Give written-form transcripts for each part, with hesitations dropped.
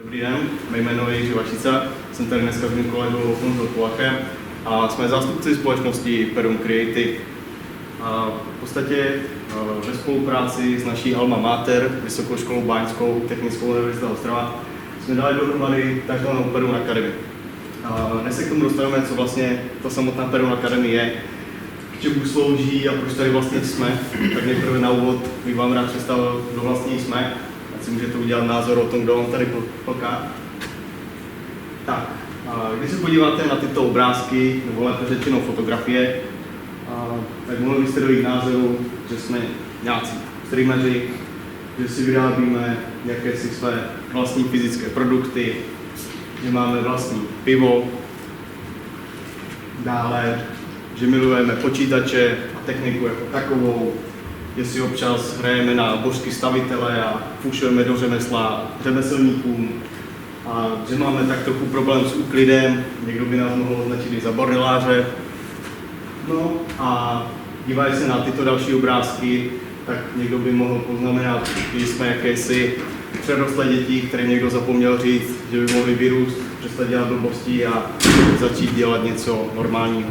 Dobrý den, mé jméno je Jiří Vašica, jsem tady dneska s mým kolegou Honzou Polachem a jsme zástupci společnosti Perum Creative. A v podstatě ve spolupráci s naší Alma Mater, Vysokou školou báňskou, Technickou univerzitou Ostrava, jsme dali dohromady takzvanou Perum Academy. Dnes se k tomu dostaneme, co vlastně ta samotná Perum Academy je, k čemu slouží a proč tady vlastně jsme. Tak nejprve na úvod bych vám rád představil, kdo vlastně jsme. Ať si můžete udělat názor o tom, kdo vám tady plká. Tak, když se podíváte na tyto obrázky, nebo lépe řečeno fotografie, tak mohli byste dojít názoru, že jsme nějací streameři, že si vyrábíme jakési své vlastní fyzické produkty, že máme vlastní pivo, dále, že milujeme počítače a techniku jako takovou, že si občas hrajeme na božsky stavitele a fušujeme do řemesla řemeslníkům, a že máme tak trochu problém s úklidem, někdo by nás mohl označit i za bordeláře. No a dívají se na tyto další obrázky, tak někdo by mohl poznamenat, že jsme jakési přerostlé děti, které někdo zapomněl říct, že by mohli vyrůst, přestat dělat blbosti a začít dělat něco normálního.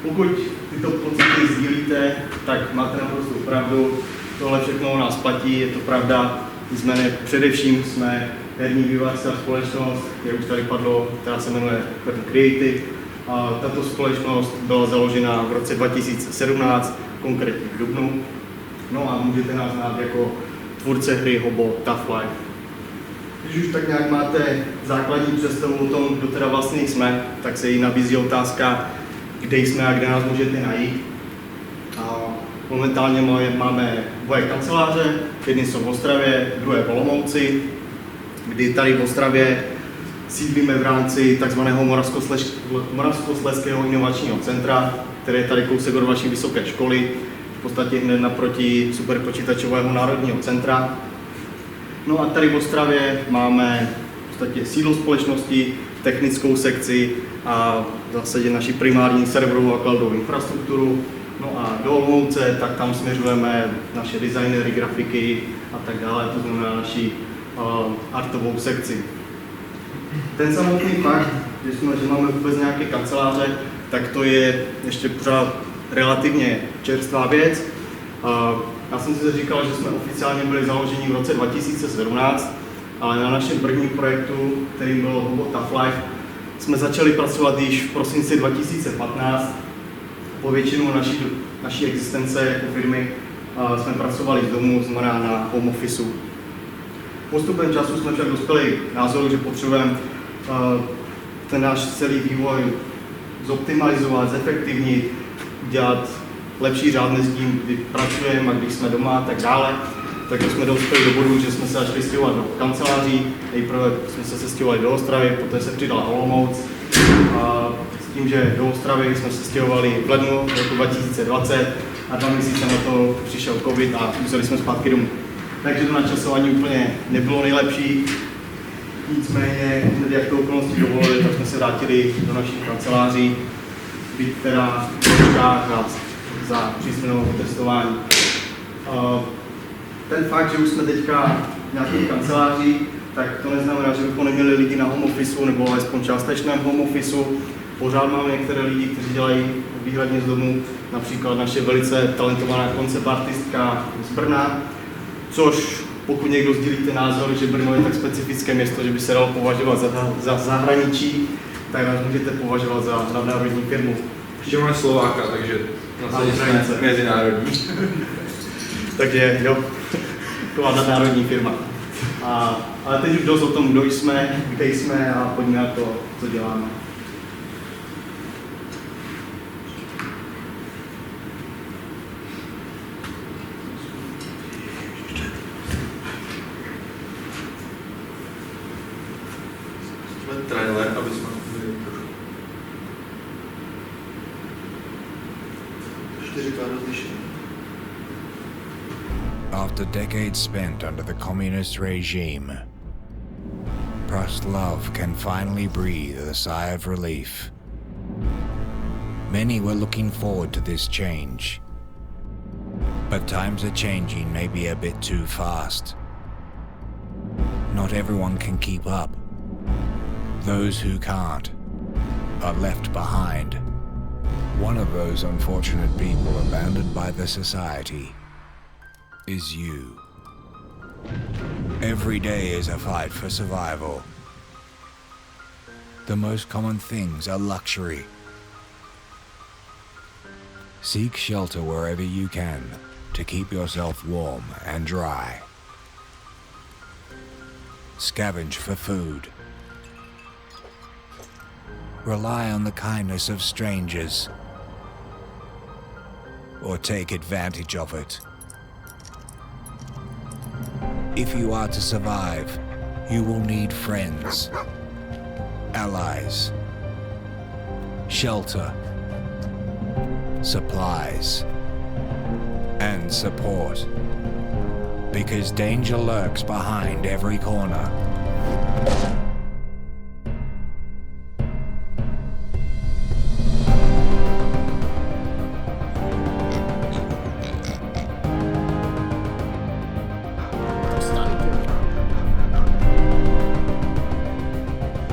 Pokud tyto pocity sdílíte, tak máte naprosto pravdu, tohle všechno o nás platí, je to pravda, nicméně především jsme herní vývojářská společnost, jak už tady padlo, která se jmenuje Perum Creative. A tato společnost byla založena v roce 2017, konkrétně v dubnu. No a můžete nás znát jako tvůrce hry Hobo Tough Life. Když už tak nějak máte základní představu o tom, kdo teda vlastně jsme, tak se jí nabízí otázka, kde jsme a kde nás můžete najít. A momentálně máme dvoje kanceláře, jedny jsou v Ostravě, druhé v Olomouci, kdy tady v Ostravě sídlíme v rámci tzv. Moravskoslezského inovačního centra, které je tady kousek od vaší vysoké školy, v podstatě hned naproti superpočítačového národního centra. No a tady v Ostravě máme v podstatě sídlo společnosti, technickou sekci a v zásadě naši primární serverovou a cloudovou infrastrukturu. No a do Olomouce, tak tam směřujeme naše designery, grafiky a tak dále, to znamená naši artovou sekci. Ten samotný fakt, že máme vůbec nějaké kanceláře, tak to je ještě pořád relativně čerstvá věc. Já jsem si říkal, že jsme oficiálně byli založeni v roce 2017, ale na našem prvním projektu, kterým bylo Hobo Tough Life, jsme začali pracovat již v prosinci 2015. Po většinu naší existence jako firmy jsme pracovali z domu, znamená na home officeu. Postupem času jsme však dospěli k názoru, že potřebujeme ten náš celý vývoj zoptimalizovat, zefektivnit, dělat lepší řád mezi tím, kdy pracujeme a když jsme doma a tak dále. Takže jsme dospěli do bodu, že jsme se začali stěhovat do kanceláří, nejprve jsme se sestěhovali do Ostravy, poté se přidala Olomouc. A s tím, že do Ostravy jsme se stěhovali v lednu roku 2020 a 2 měsíce na to přišel covid a museli jsme zpátky domů. Takže to načasování úplně nebylo nejlepší. Nicméně, jak to okolnosti dovolily, tak jsme se vrátili do našich kanceláří, byť teda v ročkách a za přísněného testování. Ten fakt, že už jsme teďka v nějakých kancelářích, tak to neznamená, že bychom neměli lidi na home officeu nebo alespoň částečném home officeu. Pořád máme některé lidi, kteří dělají výhradně z domu, například naše velice talentovaná konceptartistka z Brna, což pokud někdo sdílí ten názor, že Brno je tak specifické město, že by se dalo považovat za zahraničí, tak nás můžete považovat za nadnárodní firmu. Ještě máme Slováka, takže jsme mezinárodní. Takže jo, taková nadnárodní firma. Ale teď už dost o tom, kdo jsme, kde jsme a pojďme na to, co děláme. Trailer, aby jsme After decades spent under the communist regime, Prostlov can finally breathe a sigh of relief. Many were looking forward to this change, but times are changing maybe a bit too fast. not everyone can keep up. Those who can't are left behind. One of those unfortunate people abandoned by the society is you. Every day is a fight for survival. The most common things are luxury. Seek shelter wherever you can to keep yourself warm and dry. Scavenge for food. Rely on the kindness of strangers, or take advantage of it. If you are to survive, you will need friends, allies, shelter, supplies, and support. Because danger lurks behind every corner.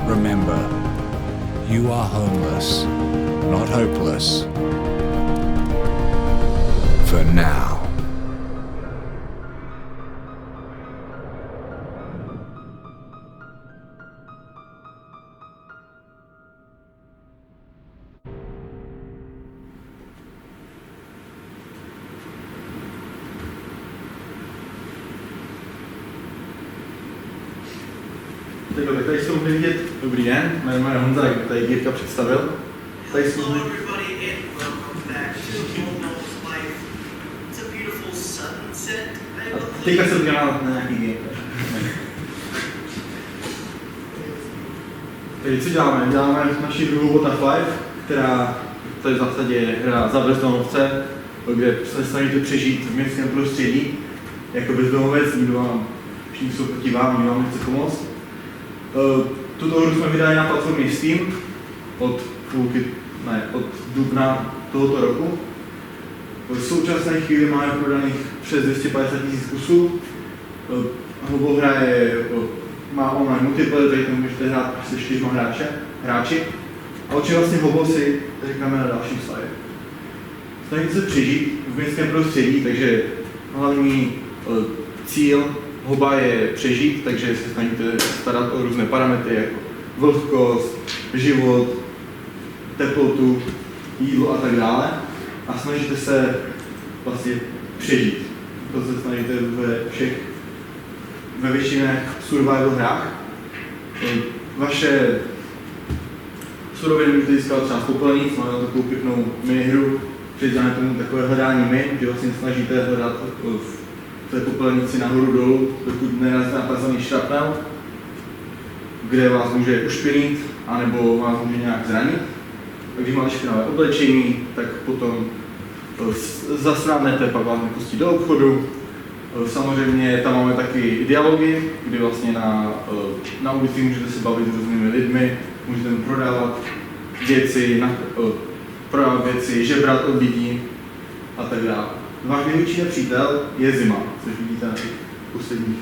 Remember, you are homeless, not hopeless. For now. Tak tady jsou mohli vidět, dobrý den, jmenuji Honza, jak tady Jirka představil. Tady jsou Hello everybody and welcome back to Mono's Life. It's a beautiful sunset. I a believe. teďka se udělá na nějaký gameplay. Takže co děláme? Děláme naši druhou What a Life, která to je v zásadě hra za bezdomovce, kde se snažíte přežít v městském prostředí, jako bezdomovec, nikdo vám, všichni jsou proti vám, nikdo vám nechce pomoct. Tuto hru jsme vydali na platformě Steam od dubna tohoto roku. V současné chvíli máme prodaných přes 250 000 kusů. Hobo hra má online multiplayer, tady tam můžete hrát se 4 hráči. A o čem vlastně Hobo si říkáme na dalším slide. Snažíte se přežít v městském prostředí, takže hlavní cíl Hoba je přežít, takže se snažíte starat o různé parametry jako vlhkost, život, teplotu, jídlo a tak dále. A snažíte se vlastně přežít. To se snažíte ve většině survival hrách. Vaše suroviny můžete získat třeba z popelnic, máme takovou pěknou minihru, přidáme tomu takové hledání min, že vlastně snažíte hledat v té popelnici nahoru dolů, dokud nenarazíte na takzvaný šrapnel, kde vás může ušpinit, anebo vás může nějak zranit. Takže máte špinavé oblečení, tak potom zasránete, pak vás nepustí do obchodu. Samozřejmě tam máme taky dialogy, kdy vlastně na ulici můžete se bavit s různými lidmi, můžete prodávat věci, žebrat od lidí a tak dále. Váš největší nepřítel je zima, což vidíte na těch posledních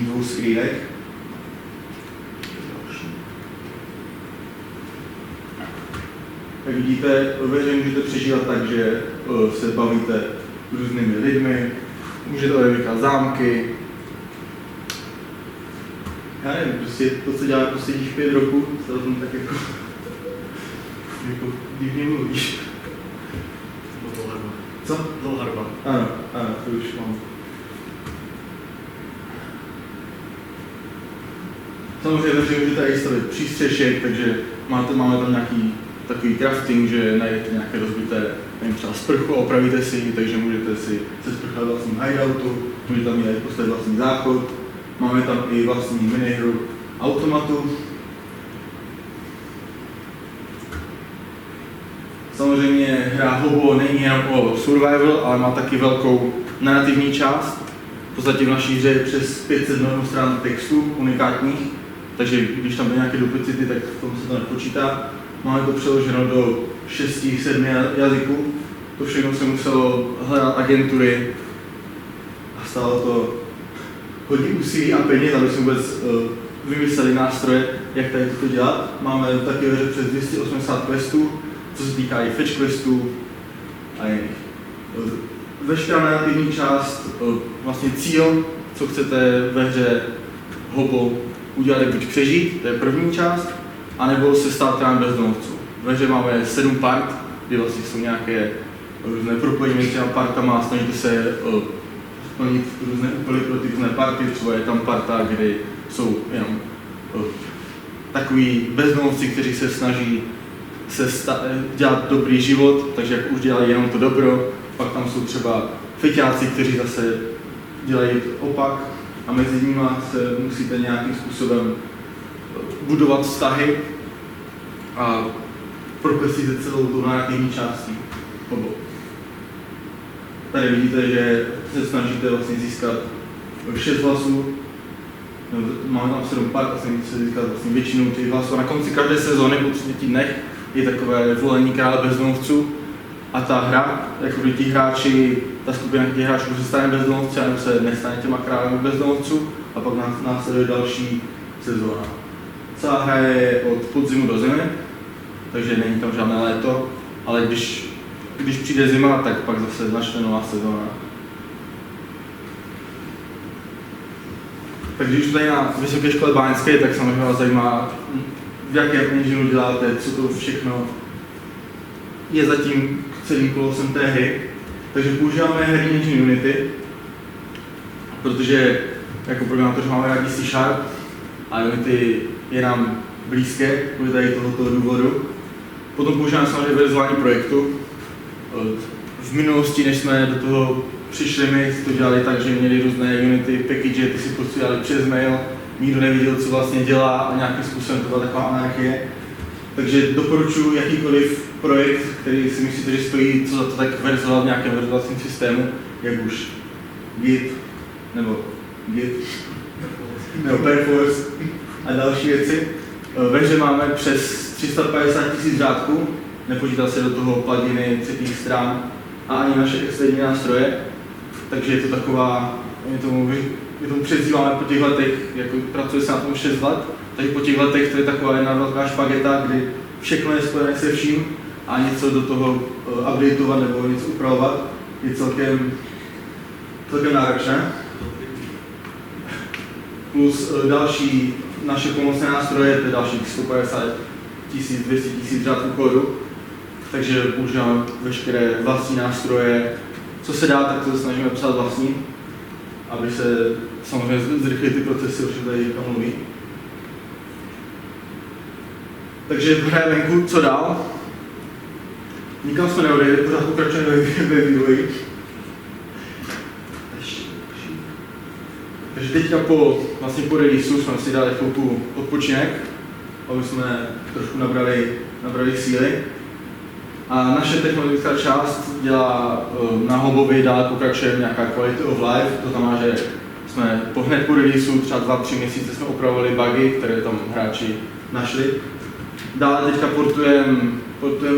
2 screenech. Jak vidíte, ve hře můžete přežívat tak, že se bavíte s různými lidmi, můžete odemykat zámky. Já nevím, prostě to, co děláme posledních 5 roků, se o tom tak jako divně mluvíš. Co? Dlouharba. Ano, to už mám. Samozřejmě, že můžete i stavit přístřešek, takže máme tam nějaký takový crafting, že najdete nějaké rozbité, nevím, třeba sprchu a opravíte si ji, takže můžete si se sprchat vlastním hideoutu, můžete tam i postavit vlastní záchod, máme tam i vlastní minihru automatu. Samozřejmě hra Hobo není jenom o survival, ale má taky velkou narrativní část. V podstatě v naší hře je přes 500 stran textů unikátních, takže když tam byly nějaké duplicity, tak v tom se to nepočítá. Máme to přeloženo do 6-7 jazyků. To všechno se muselo hledat agentury a stálo to hodně úsilí a peněz, aby jsme vůbec vymysleli nástroje, jak tady toto dělat. Máme taky ve hře přes 280 questů, co se týká i fetch questů a jiných. Veškerá narrativní část, vlastně cíl, co chcete ve hře Hobo udělat, je buď přežít, to je první část, anebo se stát králem bezdomovců. Ve hře máme 7 part, kdy vlastně jsou nějaké různé propojení mezi těma partama, snažíte se splnit různé úkoly pro ty různé party, třeba je tam parta, kdy jsou jenom takový bezdomovci, kteří se snaží dělat dobrý život, takže jak už dělají jenom to dobro, pak tam jsou třeba feťáci, kteří zase dělají opak a mezi nimi se musíte nějakým způsobem budovat vztahy a proklesíte celou tu narrativní částí. Tady vidíte, že se snažíte vlastně získat 6 hlasů, máme tam 7 part a snažíte se získat vlastně většinu těch hlasů. A na konci každé sezóny po 30 dnech je takové volení krále bezdomovců a ta hra, jako ti hráči, ta skupina těch hráčů se stane bezdomovci, nebo se nestane těma králemi bezdomovců a pak následuje další sezóna. Celá hra je od podzimu do zimy, takže není tam žádné léto, ale když přijde zima, tak pak zase začne nová sezóna. Takže když tady na Vysoké škole báňské, tak samozřejmě vás zajímá, v jakém engineu děláte, co to všechno je zatím celým kolosem té hry. Takže používáme herní engine Unity, protože jako programátoři máme rádi C# a Unity je nám blízké kvůli tady tohoto důvodu. Potom používáme samozřejmě vizuální projektu. V minulosti, než jsme do toho přišli, my to dělali tak, že měli různé Unity package, ty si posílali přes mail, nikdo neviděl, co vlastně dělá a nějakým způsobem to byla taková anarchie. Takže doporučuji jakýkoliv projekt, který si myslíte, že stojí co za to, tak verzovat v nějakém verzovacím systému, jak už Git, nebo Perforce a další věci. Ve hře máme přes 350 000 řádků, nepočítá se do toho pluginy třetích stran a ani naše externí nástroje, takže je to taková, my tomu přezdíváme po těch letech, jako pracuje se na tom 6 let, takže po těch letech to je taková jedna velká špageta, kdy všechno je spojené se vším a něco do toho updateovat nebo něco upravovat je celkem náročné. Plus další naše pomocné nástroje, to je dalších 150 000, 200 000 řádků kódu, takže používáme veškeré vlastní nástroje. Co se dá, tak to se snažíme psát vlastní, aby se samozřejmě zrychlily ty procesy, o čem tady mluví. Takže hra je venku, co dál? Nikam jsme neodjeli, pořád pokračujeme ve vývoji. Takže teďka po releaseu jsme si dali chvilku odpočinek, aby jsme trošku nabrali síly. A naše technologická část dělá na Hobovi, dále pokračujeme nějaká quality of life, to znamená, že jsme hned po releaseu, třeba 2-3 měsíce jsme opravovali bugy, které tam hráči našli. Dále teďka portujeme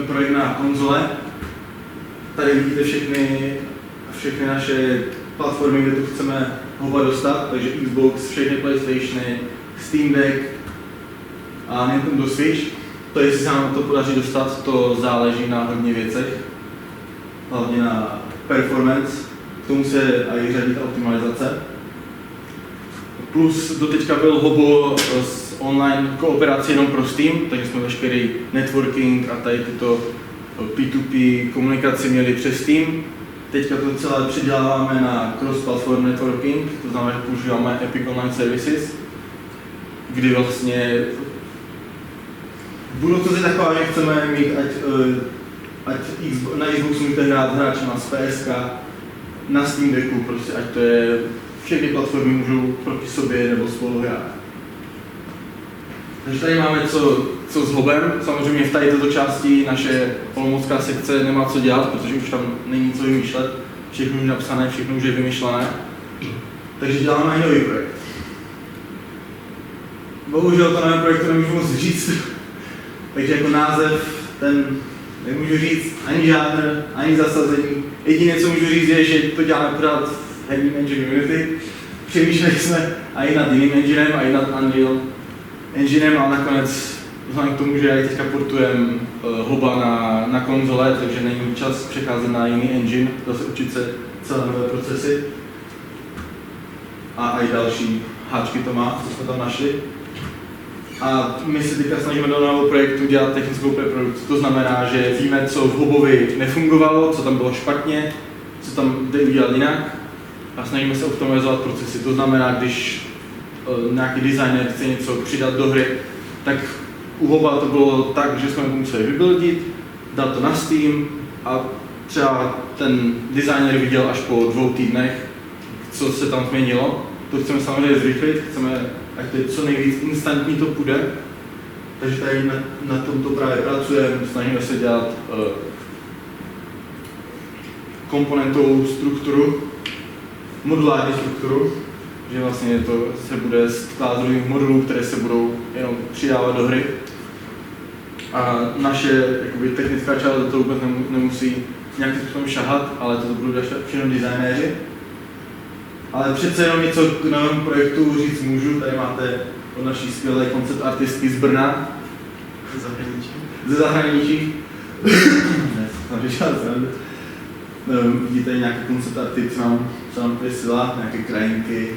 projekt na konzole. Tady vidíte všechny naše platformy, kde to chceme Hoba dostat, takže Xbox, všechny PlayStationy, Steam Deck a Nintendo Switch. To, jestli se nám to podaří dostat, to záleží na hodně věcech, hlavně na performance, k tomu se i řadí ta optimalizace. Plus doteďka byl Hobo s online kooperací jenom pro Steam, takže jsme veškerý networking a tady tyto P2P komunikaci měli přes Steam. Teďka to celé předěláváme na cross-platform networking, to znamená, že používáme Epic Online Services, kdy vlastně budoucnost je taková, že chceme mít, ať na Xboxu můžete hrát hráčima z PSK, na Steam Decku, prostě ať to je, všechny platformy můžou proti sobě nebo spolu hrát. Takže tady máme co s Hobem, samozřejmě v tady této části naše olomoucká sekce nemá co dělat, protože už tam není co vymýšlet, všechno už je napsané, všechno už je vymyšlené. Takže děláme i nový projekt. Bohužel to nový projekt nemůžu moc říct, takže jako název ten nemůžu říct ani žádný, ani zasazení. Jediné, co můžu říct, je, že to děláme pořád v herním engine Unity. přemýšleli jsme i nad jiným enginem, i nad Unreal enginem, ale nakonec vzhledem k tomu, že já teďka portujeme Hoba na konzole, takže není čas přecházet na jiný engine, zase učit se celé nové procesy. A i další háčky to má, co jsme tam našli. A my se teďka snažíme do nového projektu dělat technickou preprodukci. To znamená, že víme, co v Hobovi nefungovalo, co tam bylo špatně, co tam jde udělat jinak a snažíme se optimalizovat procesy. To znamená, když nějaký designer chce něco přidat do hry, tak u Hoba to bylo tak, že jsme to museli vybuildit, dát to na Steam a třeba ten designer viděl až po 2 týdnech, co se tam změnilo. To chceme samozřejmě zrychlit, chceme, ať to je co nejvíc instantní to půjde. Takže tady na tomto právě pracujeme, snažíme se dělat komponentovou strukturu, modulární strukturu, že vlastně to se bude skládat z různých modulů, které se budou jenom přidávat do hry. A naše jakoby, technická část do toho vůbec nemusí nějakým způsobem šahat, ale to budou všechno designéři. Ale přece jenom něco k novému projektu říct můžu. Tady máte od naší skvělé koncept artistky z Brna. Ze zahraničí. Vidíte nějaké koncept arty, co nám vysílá, nějaké krajinky,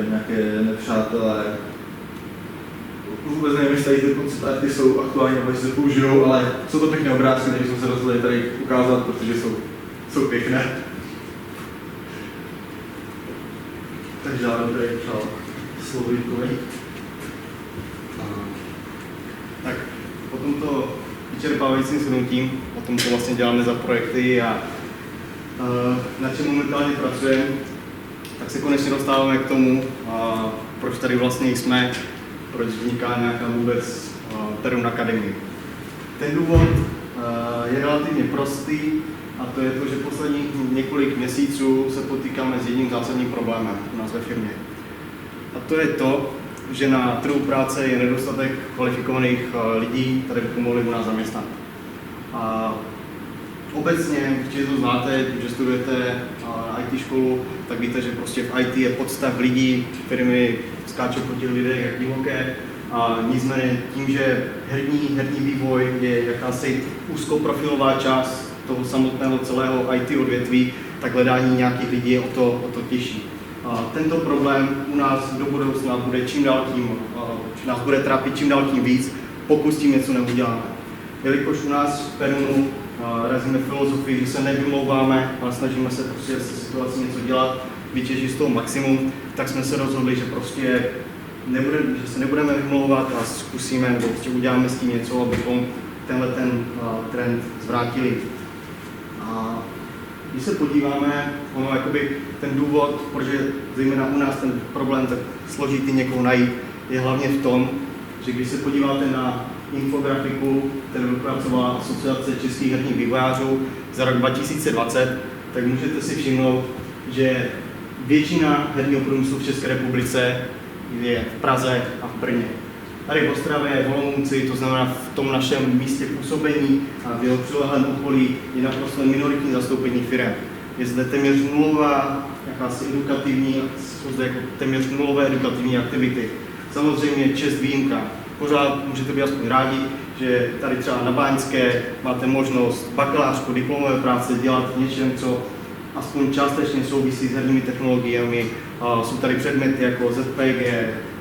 nějaké nepřátelé. Vůbec nevím, jestli ty koncept arty jsou aktuální nebo jestli se použijou, ale jsou to pěkné obrázky, takže jsme se rozhodli tady ukázat, protože jsou pěkné. Takže já dobrý slovíkový. Tak po tomto vyčerpávajícím shrnutím, o tom, co vlastně děláme za projekty a na čem momentálně pracujeme, tak se konečně dostáváme k tomu, proč tady vlastně jsme, proč vzniká nějaká vůbec Perun Academy. Ten důvod je relativně prostý a to je to, že posledních několik měsíců se potýkáme s jedním zásadním problémem u nás ve firmě. A to je to, že na trhu práce je nedostatek kvalifikovaných lidí, které bychom mohli u nás zaměstnat. A obecně, když to znáte, že studujete IT školu, tak víte, že prostě v IT je podstav lidí, kterými skáčou po těch lidech jak divoké. A nicméně tím, že herní vývoj je jakási úzkoprofilová část toho samotného celého IT odvětví, tak hledání nějakých lidí je o to těžší. A tento problém u nás do budoucna bude nás bude trápit čím dál tím víc, pokud s tím něco neuděláme. Jelikož u nás v Perunu razíme filozofii, že se nevymlouváme, ale snažíme se prostě z situaci něco dělat, vytěžit z toho maximum, tak jsme se rozhodli, že prostě že se nebudeme vymlouvat a zkusíme, nebo prostě uděláme s tím něco, abychom tenhle trend zvrátili. A když se podíváme, jakoby ten důvod, protože zejména u nás ten problém tak složitý někoho najít, je hlavně v tom, že když se podíváte na infografiku, kterou vypracovala Asociace českých herních vývojářů za rok 2020, tak můžete si všimnout, že většina herního průmyslu v České republice je v Praze a v Brně. Tady v Ostravě, v Olomouci, to znamená v tom našem místě působení a v jeho přilehlém okolí je naprosto minoritní zastoupení firem. Je zde téměř nulová jakási téměř nulové edukativní aktivity. Samozřejmě čest výjimka. Pořád můžete být aspoň rádi, že tady třeba na Báňské máte možnost bakalářku, diplomové práce dělat v něčem, co aspoň částečně souvisí s herními technologiemi. Jsou tady předměty jako ZPG,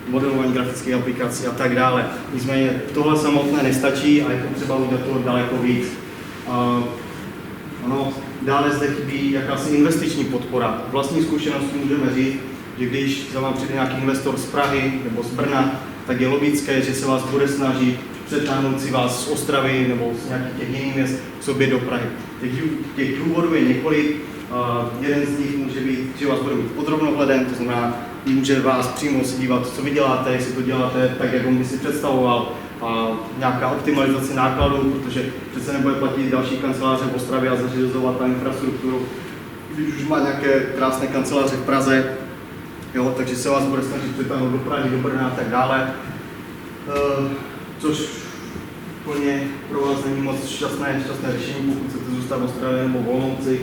modelování grafických aplikací a tak dále. Nicméně tohle samotné nestačí a je potřeba udělat toho daleko víc. Dále zde chybí jakási investiční podpora. Vlastní zkušenosti můžeme říct, že když za vám přijde nějaký investor z Prahy nebo z Brna, tak je logické, že se vás bude snažit přetáhnout si vás z Ostravy nebo z nějakých těch jiných měst k sobě do Prahy. Těch důvodů je několik. Jeden z nich může být, že vás bude mít pod drobnohledem, to znamená, může vás přímo se dívat, co vy děláte, jestli to děláte tak, jak on by si představoval, nějaká optimalizace nákladů, protože přece nebude platit další kanceláře v Ostravě a zařizovat ta infrastrukturu, když už má nějaké krásné kanceláře v Praze, jo, takže se vás bude snažit přetáhnout do Prahy, do Brna a tak dále, což úplně pro vás není moc šťastné řešení, pokud chcete zůstat v Ostravě nebo v Olomouci.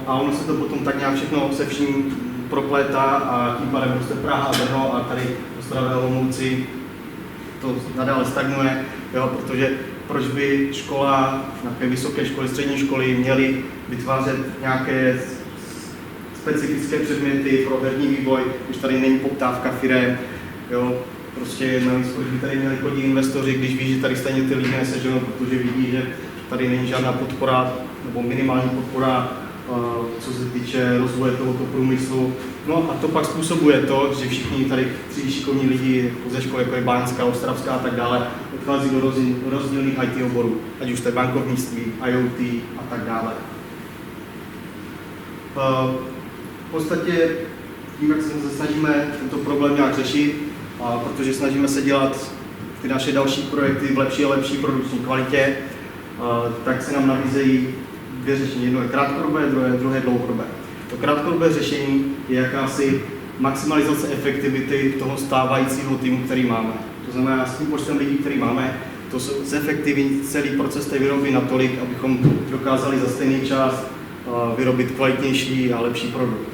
A ono se to potom tak nějak všechno se vším proplétá a tím pádem prostě Praha, Brno a tady Ostrava, Olomouci to nadále stagnuje, jo, protože proč by škola, nějaké vysoké školy, střední školy měly vytvářet nějaké specifické předměty pro herní vývoj, když tady není poptávka firem, jo, prostě proč by tady měli chodit investoři, když ví, že tady stejně ty lidi neseženou, protože vidí, že tady není žádná podpora nebo minimální podpora, co se týče rozvoje tohoto průmyslu. No a to pak způsobuje to, že všichni tady tři šikovní lidi ze školy, jako je Báňská, Ostravská a tak dále, odchází do rozdílných IT oborů, ať už to je bankovnictví, IoT a tak dále. V podstatě tím, jak se snažíme tento problém nějak řešit, protože snažíme se dělat ty naše další projekty v lepší a lepší produkční kvalitě, tak se nám nabízejí dvě řešení. Jedno je krátkodobé, druhé dlouhodobé. To krátkodobé řešení je jakási maximalizace efektivity toho stávajícího týmu, který máme. To znamená, s tím počtem lidí, který máme, to zefektivní celý proces té výroby natolik, abychom dokázali za stejný čas vyrobit kvalitnější a lepší produkt.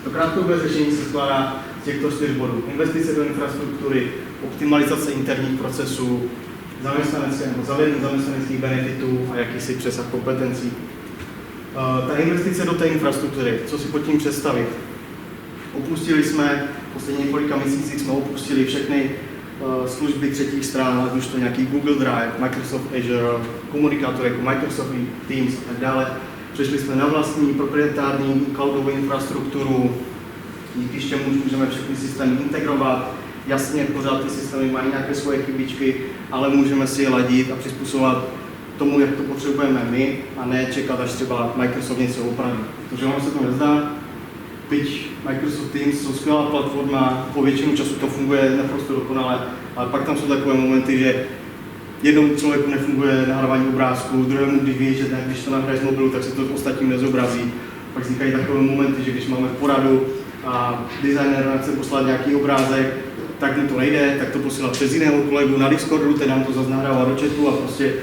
To krátkodobé řešení se skládá z těchto 4 bodů. Investice do infrastruktury, optimalizace interních procesů, zavedení zaměstnaneckých benefitů a jakýsi přesah kompetencí. Ta investice do té infrastruktury, co si pod tím představit? Opustili jsme, v posledních několika měsících jsme opustili všechny služby třetích stran, ať už to nějaký Google Drive, Microsoft Azure, komunikátor jako Microsoft Teams a tak dále. Přešli jsme na vlastní proprietární cloudovou infrastrukturu, díky čemu můžeme všechny systémy integrovat. Jasně, pořád ty systémy mají nějaké svoje chybičky, ale můžeme si je ladit a přizpůsobovat tomu, jak to potřebujeme my, a ne čekat, až třeba Microsoft něco opraví. Protože ono se to nezdá, byť Microsoft Teams jsou skvělá platforma, po většinu času to funguje naprosto dokonale, ale pak tam jsou takové momenty, že jednomu člověku nefunguje nahrávání obrázku, druhému, když ví, že když to nahraje z mobilu, tak se to ostatním nezobrazí. Pak vznikají takové momenty, že když máme poradu a designer chce poslat nějaký obrázek, tak mu to nejde, tak to posílá přes jiného kolegu na Discordu, ten nám to zase nahrává do chatu a prostě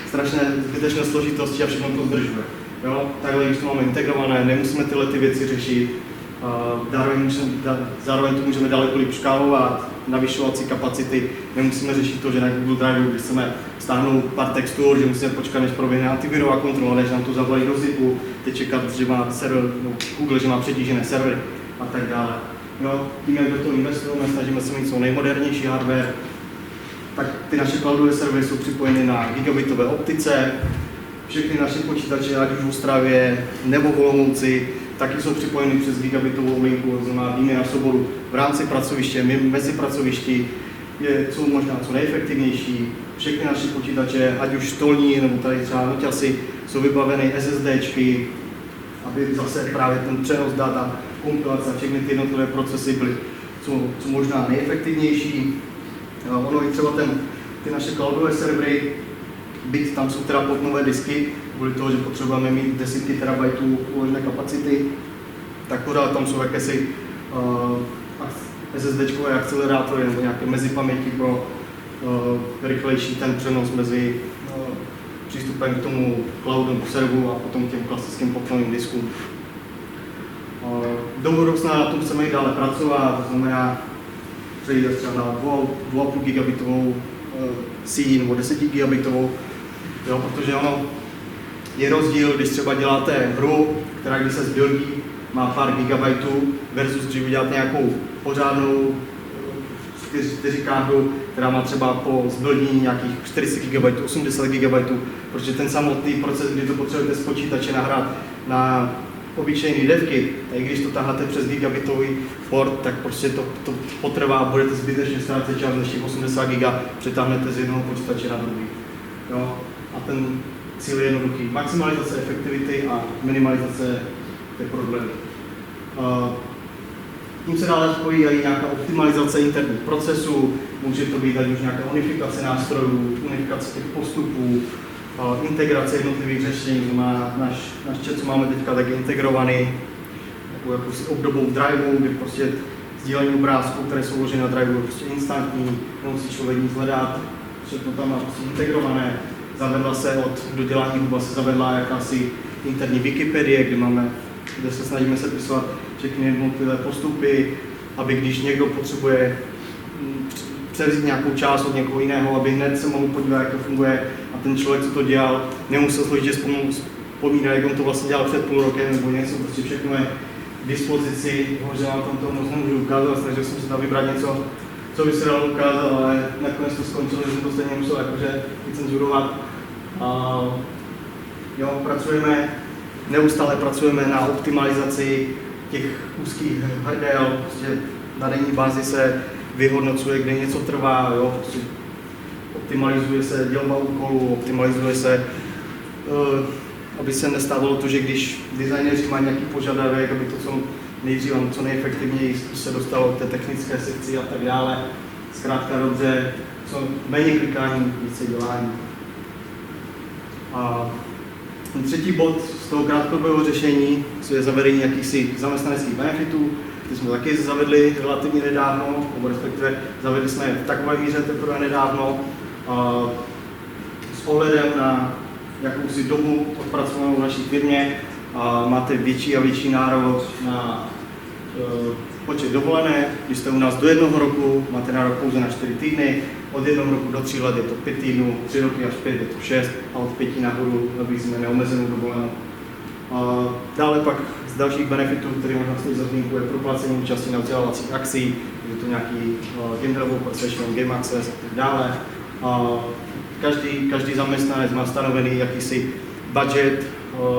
strašné zbytečné složitosti a všechno to zdržuje. Jo? Takhle, když to máme integrované, nemusíme tyhle ty věci řešit, zároveň to můžeme daleko líp škálovat, navyšovat si kapacity, nemusíme řešit to, že na Google Drive, když chceme stáhnout pár textur, že musíme počkat, než proběhne antivirová kontrola, než nám to zavolí do zipu, teď čekat, že má server, no, Google, že má přetížené servery a tak dále. Jo, tím, jak do toho investujeme, snažíme se mít co nejmodernější hardware, tak ty naše cloudové servery jsou připojeny na gigabitové optice, všechny naše počítače, ať už v Ostravě nebo v Olomouci, taky jsou připojeny přes gigabitovou linku, to znamená výměna souboru v rámci pracoviště, mezi pracovišti, jsou možná co nejefektivnější. Všechny naše počítače, ať už stolní nebo tady třeba noťasy, jsou vybaveny SSDčky, aby zase právě ten přenos dat a kompilace a všechny ty jednotlivé procesy byly co možná nejefektivnější. Ono i třeba ty naše cloudové servery, byť tam jsou teda pod nové disky, kvůli toho, že potřebujeme mít desítky terabajtů uložené kapacity, tak pořád tam jsou jakési SSDčkové akcelerátory nebo nějaké mezipaměti pro rychlejší ten přenos mezi přístupem k tomu cloudu serveru a potom těm klasickým popnovým diskům. Do budoucna na tom chceme i dále pracovat, to znamená přejít třeba na 2,5 gigabitovou síť nebo 10 gigabitovou, jo, protože ono je rozdíl, když třeba děláte hru, která když se zbuildí, má pár gigabajtů, versus když uděláte nějakou pořádnou 4K hru, která má třeba po zbuildění nějakých 40 GB, 80 GB, protože ten samotný proces, kdy to potřebujete z počítače nahrát na obyčejný devkit, a i když to taháte přes gigabitový port, tak prostě to potrvá a budete zbytečně ztrácet čas, než těch 80 GB přetáhnete z jednoho počítače na druhý. Jo? A ten cíl je jednoduchý. Maximalizace efektivity a minimalizace těch problémů. Tím se dále spojí i nějaká optimalizace interních procesů, může to být ať už nějaká unifikace nástrojů, unifikace těch postupů, integrace jednotlivých řešení, to má náš chat, co máme teďka, tak je integrovaný jakousi obdobou driveu, kdy prostě sdílení obrázků, které jsou uloženy na driveu, je prostě instantní, nemusí člověk nic hledat, všechno tam má prostě integrované. Zavedla se od dodělání hudba se zavedla jakási interní Wikipedie, kde se snažíme sepisovat všechny jednotlivé postupy, aby když někdo potřebuje převzít nějakou část od někoho jiného, aby hned se mohl podívat, jak to funguje a ten člověk, co to dělal, nemusel složitě vzpomínat, jak on to vlastně dělal před půl rokem nebo něco, prostě všechno je k dispozici, možná vám tam to moc nemůžu ukázat, snažil jsem se tam vybrat něco, co by se dalo ukázat, ale nakonec to skončilo, že jsem to stejně musel jakože cenzurovat. Jo, neustále pracujeme na optimalizaci těch úzkých hrdel, prostě na denní bázi se vyhodnocuje, kde něco trvá, jo, prostě optimalizuje se dělba úkolů, optimalizuje se, aby se nestávalo to, že když designéři mají nějaký požadavek, aby to co nejdřív, co nejefektivněji se dostalo k té technické sekci a tak dále. Zkrátka dobře, co méně klikání, více dělání. A ten třetí bod z toho krátkodobého řešení je zavedení jakýchsi zaměstnaneckých benefitů, ty jsme taky zavedli relativně nedávno, nebo respektive zavedli jsme v takové míře teprve nedávno, s ohledem na jakousi dobu odpracovanou v naší firmě. Máte větší a větší nárok na počet dovolené. Když jste u nás do 1 roku, máte nárok pouze na 4 týdny, od 1 roku do 3 let je to 5 týdnů, 3 roky až 5 je to 6 a od 5 nahoru nabízíme neomezenou dovolenou. Dále pak z dalších benefitů, který možná stojí za zmínku, je proplacení účasti na vzdělávacích akcí, je to nějaký game developer session, game access a tak dále. Každý zaměstnanec má stanovený jakýsi budget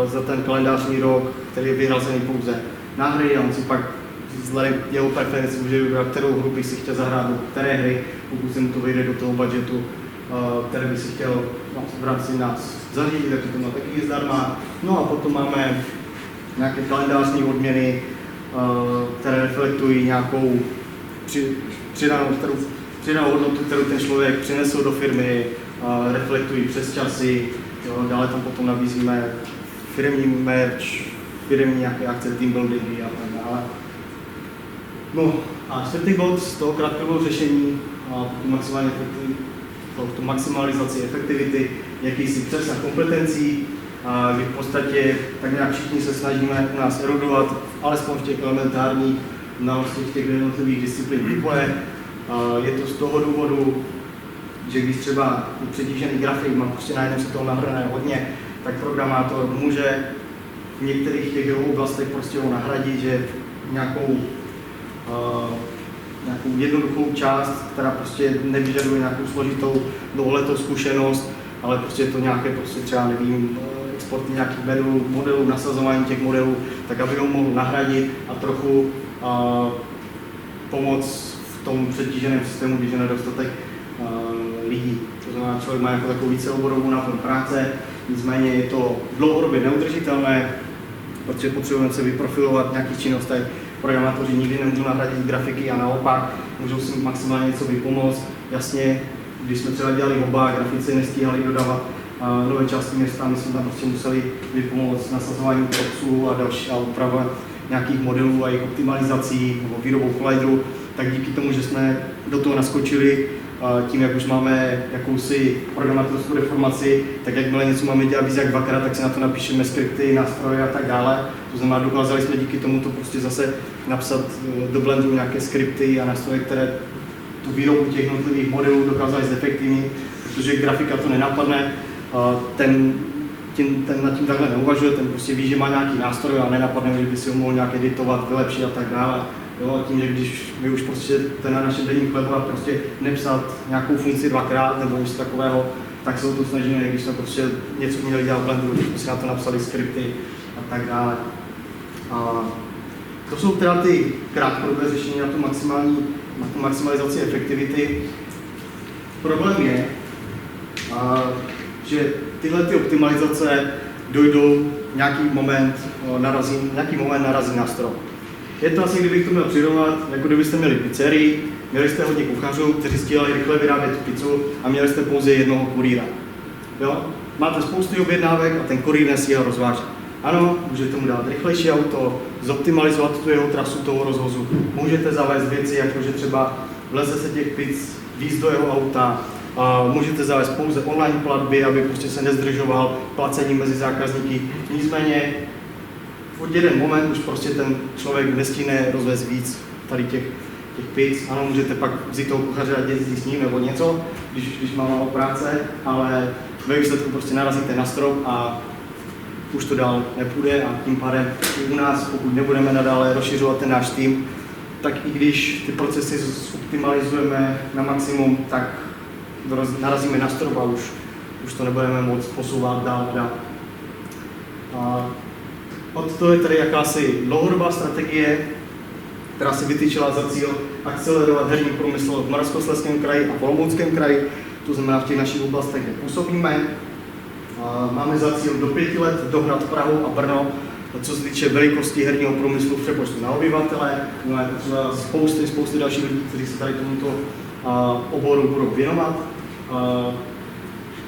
za ten kalendářní rok, který je vyhrazený pouze na hry a on si pak vzhledem k jeho preferenci může vybrat, kterou hru by si chtěl zahrát, do které hry, pokud se mu to vyjde do toho budgetu, které by si chtěl v rámci nás zařídit, tak to má taky zdarma. No a potom máme nějaké kalendářní odměny, které reflektují nějakou přidanou hodnotu, kterou ten člověk přinesl do firmy, reflektují přes časy, jo, dále tam potom nabízíme firmní merch, firmní nějaké akce, team buildingy a tak dále. No a čtvrtý bod z toho krátkodobého řešení, tu maximalizaci efektivity, jakýsi přesah kompetencí, kdy v podstatě tak nějak všichni se snažíme u nás erodovat, alespoň v těch elementárních znalostech těch jednotlivých disciplín vývoje. Je to z toho důvodu, že když třeba přetížený grafik má prostě najednou se toho nahrané hodně, tak programátor může v některých těch jeho oblastech prostě ho nahradit, že nějakou jednoduchou část, která prostě nevyžaduje nějakou složitou dlouholetou zkušenost, ale prostě je to nějaké prostě třeba nevím, export nějakých modelů, nasazování těch modelů, tak aby ho mohl nahradit a trochu pomoct v tom přetíženém systému, když je nedostatek lidí. To znamená, člověk má jako takovou víceoborovou náplň práce, nicméně je to dlouhodobě neudržitelné, protože potřebujeme se vyprofilovat v nějakých činnostech. Programátoři nikdy nemůžou nahradit grafiky a naopak můžou si maximálně něco vypomoct. Jasně, když jsme třeba dělali oba, grafici nestíhali dodávat nové části města, my jsme tam prostě museli vypomoct nasazování proxů a další a úprava nějakých modelů a jejich optimalizací nebo výrobou colliderů, tak díky tomu, že jsme do toho naskočili, tím, jak už máme jakousi programátorskou deformaci, tak jakmile něco máme dělat víc jak dvakrát, tak si na to napíšeme skripty, nástroje a tak dále. To znamená, dokázali jsme díky tomu to prostě zase napsat do Blenderu nějaké skripty a nástroje, které tu výrobu těch jednotlivých modelů dokázali zefektivnit, protože grafika to nenapadne, ten nad tím takhle neuvažuje, ten prostě ví, že má nějaký nástroj a nenapadne, že by si ho mohl nějak editovat, vylepšit a tak dále. Jo, tím, že když my už prostě ten na našem denním chlebu a prostě nepsat nějakou funkci dvakrát nebo něco takového, tak se o to snažíme, když jsme prostě něco měli dělat v Blenderu, když jsme si na to napsali skripty a tak dále. To jsou teda ty krátkodobé řešení na tu maximalizaci efektivity. Problém je, že tyhle ty optimalizace dojdou nějaký moment narazí na strop. Je to asi, kdybych to měl přirovnat, jako kdybyste měli pizzerii, měli jste hodně kuchařů, kteří chtěli rychle vyrábět pizzu a měli jste pouze jednoho kurýra. Jo? Máte spoustu objednávek a ten kurýr nesí ho rozvážet. Ano, můžete mu dát rychlejší auto, zoptimalizovat tu jeho trasu toho rozvozu. Můžete zavést věci, jako že třeba vleze se těch pizz víc do jeho auta, můžete zavést pouze online platby, aby prostě se nezdržoval placení mezi zákazníky. Nicméně v jeden moment už prostě ten člověk nestihne rozvést víc tady těch pic. Ano, můžete pak vzít toho kuchaře a jezdit s ním nebo něco, když má málo práce, ale ve výsledku prostě narazíte na strop a už to dál nepůjde a tím pádem i u nás, pokud nebudeme nadále rozšiřovat ten náš tým, tak i když ty procesy optimalizujeme na maximum, tak narazíme na strop a už to nebudeme moc posouvat dál a dál. Od toho je tady jakási dlouhodobá strategie, která si vytyčila za cíl akcelerovat herní průmysl v Moravskoslezském kraji a v Olomouckém kraji, to znamená v těch našich oblastech, kde působíme. Máme za cíl do 5 let dohnat Prahu a Brno, co se týče velikosti herního průmyslu v přepočtu na obyvatele. Máme třeba spousty dalších lidí, kteří se tady tomuto oboru budou věnovat.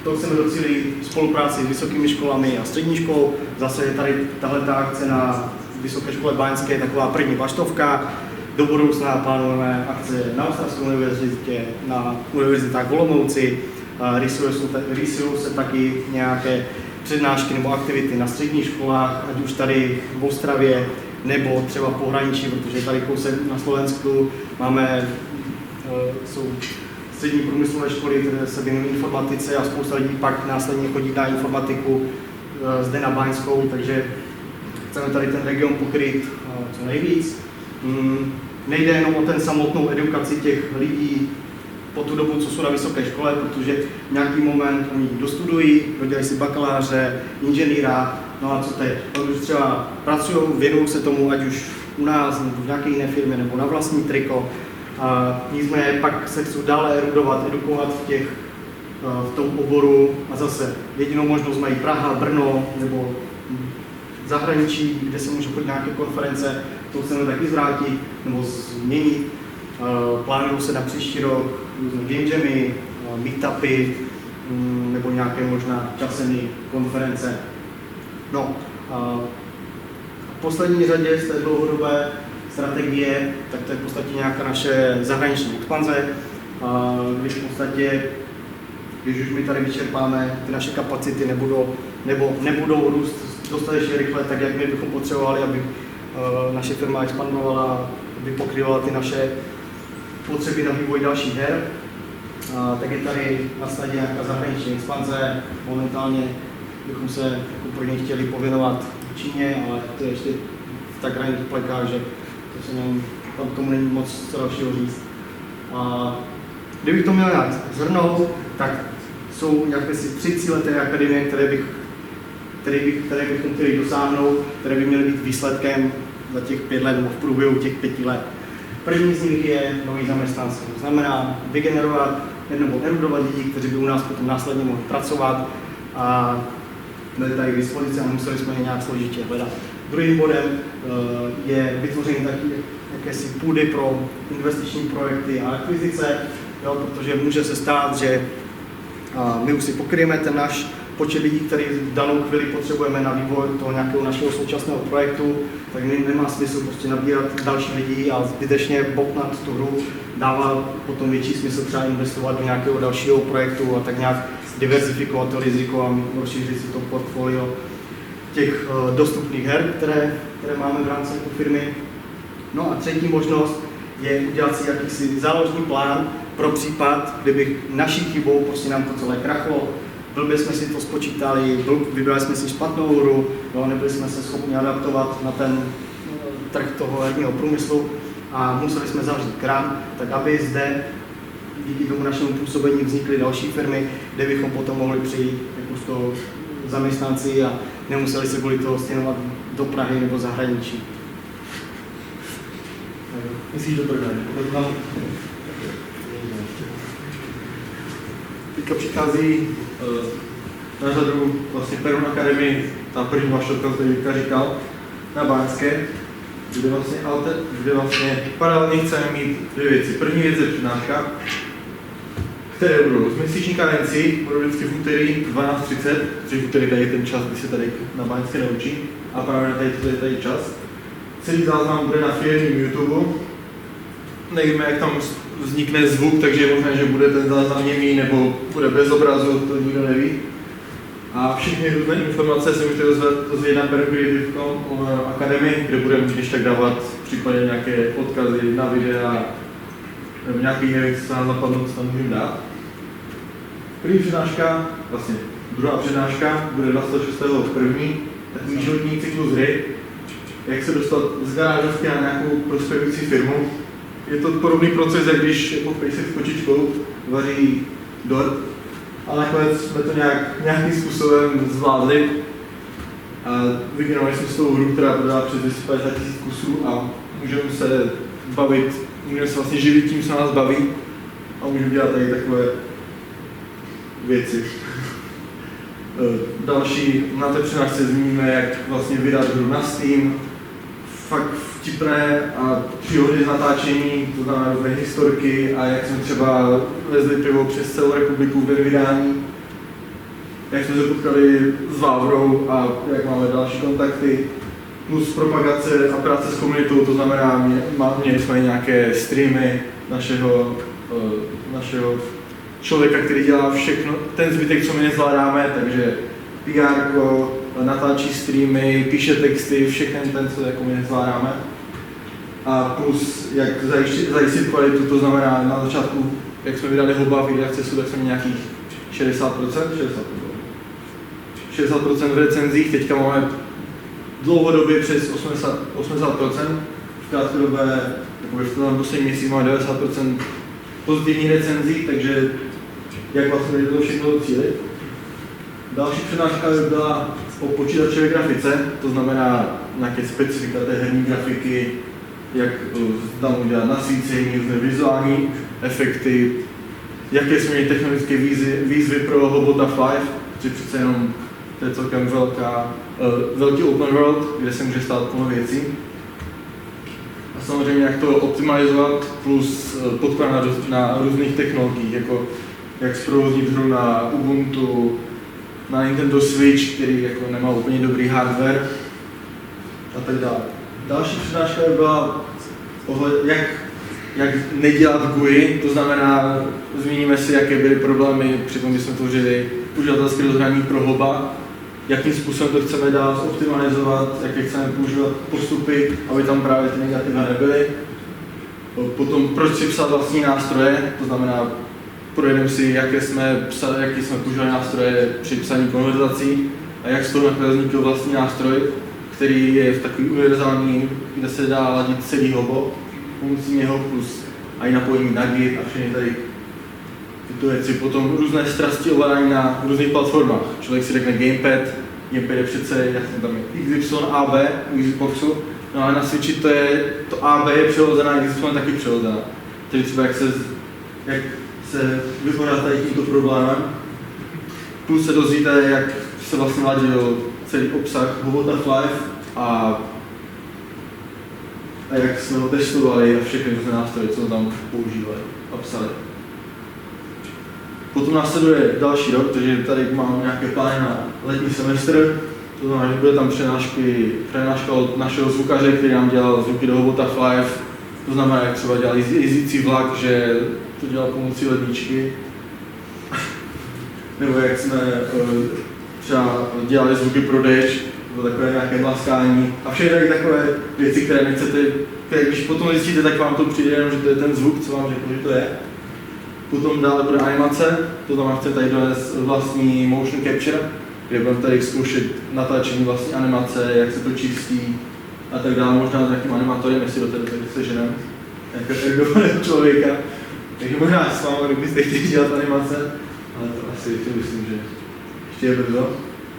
To chceme docílit spolupráci s vysokými školami a střední školou. Zase je tady tahle akce na Vysoké škole báňské, taková první vlaštovka. Do budoucna plánujeme akce na Ostravské univerzitě, na univerzitách v Olomouci. Rýsují se taky nějaké přednášky nebo aktivity na středních školách, ať už tady v Ostravě nebo třeba v pohraničí, protože tady kousek na Slovensku jsou střední průmyslové školy, které se věnují informatice a spousta lidí pak následně chodí na informatiku zde na Báňskou, takže chceme tady ten region pokryt co nejvíc. Nejde jenom o ten samotnou edukaci těch lidí po tu dobu, co jsou na vysoké škole, protože v nějaký moment oni dostudují, dodělají si bakaláře, inženýra, no a co teď? Oni už třeba pracují, věnují se tomu, ať už u nás, nebo v nějaké jiné firmě, nebo na vlastní triko. Nicméně pak se chcou dále erudovat, edukovat v tom oboru a zase jedinou možnost mají Praha, Brno nebo zahraničí, kde se můžou chodit nějaké konference, to chceme taky zvrátit nebo změnit. Plánují se na příští rok game jamy, meetupy nebo nějaké možná časené konference. No, v poslední řadě z té dlouhodobé strategie, tak to je v podstatě nějaká naše zahraniční expanze, když v podstatě, když už my tady vyčerpáme ty naše kapacity, nebudou růst dostatečně rychle, tak jak my bychom potřebovali, aby naše firma expandovala, aby pokrývala ty naše potřeby na vývoj dalších her, tak je tady vlastně nějaká zahraniční expanze. Momentálně bychom se jako první chtěli pověnovat Číně, ale to je ještě v tak raných plekách, že to se nevím, tam tomu není moc co dalšího říct. Kdybych to měl nějak zhrnout, tak jsou nějaké 3 cíle té akademie, které bychom chtěli dosáhnout, které by měly být výsledkem za těch 5 let nebo v průběhu těch 5 let. První z nich je nový zaměstnanci. To znamená vygenerovat nebo erudovat lidi, kteří by u nás potom následně mohli pracovat a byli tady k dispozici a nemuseli jsme je nějak složitě hledat. Druhým bodem je vytvoření jakési půdy pro investiční projekty a akvizice, protože může se stát, že my už si pokryjeme ten náš počet lidí, který v danou chvíli potřebujeme na vývoj toho nějakého našeho současného projektu, tak nemá smysl prostě nabírat další lidi a zbytečně bobtnat tu hru. Dává potom větší smysl třeba investovat do nějakého dalšího projektu a tak nějak diverzifikovat to riziko a rozšířit si to portfolio těch dostupných her, které máme v rámci firmy. No a třetí možnost je udělat si jakýsi záložní plán pro případ, kdyby naší chybou prostě nám to celé krachlo. Blbě jsme si to spočítali, vybrali jsme si špatnou hru, nebyli jsme se schopni adaptovat na ten trh toho herního průmyslu a museli jsme zavřít krám, tak aby zde díky tomu našemu působení vznikly další firmy, kde bychom potom mohli přijít jakožto zaměstnanci a nemuseli se kvůli toho stěnovat do Prahy nebo zahraničí. Myslíš do Brna? Teďka přichází na řadu vlastně Perun Academy, ta první vlaštovka, který Jirka říkal, na Báňské, kde vlastně paralelně chceme mít 2 věci. První věc je přednáška, které budou z měsíční karenci, budou vždycky v úterý 12:30, což v úterý tady je ten čas, kdy se tady na Báňské naučí, a právě na tady čas. Celý záznam bude na firmním YouTube. Nevíme, jak tam vznikne zvuk, takže je možné, že bude ten záznam němý nebo bude bez obrazu, to nikdo neví. A všechny různé informace se můžete dozvědět na percreative.com Academy, kde budeme když tak dávat případně nějaké odkazy na videa nebo nějaký jiný, co se nám napadlo, co tam můžeme dát. První přednáška, vlastně druhá přednáška, bude 26.1. Takový životní cyklus hry, jak se dostat z garážovky na nějakou prosperující firmu. Je to podobný proces, jak když jako pejsek s kočičkou vaří dort, ale nakonec jsme to nějakým způsobem zvládli a vygenerovali jsme z toho hru, která prodala přes 250 000 kusů a můžeme se bavit, můžeme se vlastně živit tím, co nás baví a můžeme dělat tady takové věci. Další, na té přednášce zmíníme, jak vlastně vydat hru na Steam, fakt vtipné a příhody z natáčení, to znamená různé historky a jak jsme třeba vezli pivo přes celou republiku ve vydání, jak jsme se potkali s Vávrou a jak máme další kontakty, plus propagace a práce s komunitou, to znamená, měli jsme nějaké streamy našeho člověka, který dělá všechno, ten zbytek, co my nezvládáme, takže PR, natáčí streamy, píše texty, všechny ten, co jako my nezvládáme. A plus, jak zajistit kvalitu, to znamená na začátku, jak jsme vydali Hoba v akcesu, tak jsme měli nějakých 60% v recenzích, teďka máme dlouhodobě přes 80%, v krátkodobé, v tom posledním měsíci máme 90% pozitivní recenzí, takže jak vlastně to všechno docílit. Další přednáška byla o počítačové grafice, to znamená nějaké specifika té herní grafiky, jak tam udělat nasvícení, různé vizuální efekty, jaké jsou měli technologické výzvy pro Hobota 5, což přece jenom to je celkem velký open world, kde se může stát plno věcí. A samozřejmě jak to optimalizovat, plus podpora na různých technologiích, jako jak zprovoznit hru na Ubuntu, na Nintendo Switch, který jako nemá úplně dobrý hardware a tak dále. Další přednáška byla jak nedělat GUI, to znamená, zmíníme si, jaké byly problémy při tom, když jsme tvořili uživatelské rozhraní pro Hoba, jakým způsobem to chceme dál optimalizovat, jaké chceme používat postupy, aby tam právě ty negativa nebyly. Potom, proč si psat vlastní nástroje, to znamená, projedeme si, jaké jsme používali nástroje při psaní konverzací a jak z toho nakonec vznikl vlastní nástroj, který je v takový univerzální, kde se dá ladit celý Hobo pomocí něho, plus a i napojení na Git a všechny tady tyto věci. Potom různé strasti ovládání na různých platformách. Člověk si řekne Gamepad je přece, jak tam je, XY, AB u Xboxu, no a na Switchi to AB je přehozená, XY je taky přehozená. Takže třeba jak se vypadá tady tímto problémem. Plus se dozvíte, jak se vlastně ladil celý obsah Hobota 5 a jak jsme ho testovali a všechny různé nástroje, co tam používali a psali. Potom následuje další rok, takže tady mám nějaké plány na letní semestr. To znamená, že bude tam přednáška od našeho zvukaře, který nám dělal zvuky do Hobota 5. To znamená, jak třeba dělal jezdící vlak, že to dělal pomocí ledničky. Nebo jak jsme třeba dělali zvuky pro déšť, bylo takové nějaké mlaskání a všechny takové věci, které nechcete, které když potom zjistíte, tak vám to přijde jenom, že to je ten zvuk, co vám řeknu, že to je. Potom dále bude animace, to znamená, chcete tady donést vlastní motion capture, kde budeme tady zkoušet natáčení vlastní animace, jak se to čistí a tak dále, možná s nějakým animatorem, jestli do té doby seženeme nějakého ergovaného člověka. Takže možná s vámi, kdybyste chtěli dělat animace, ale to asi myslím, že ještě je brzo.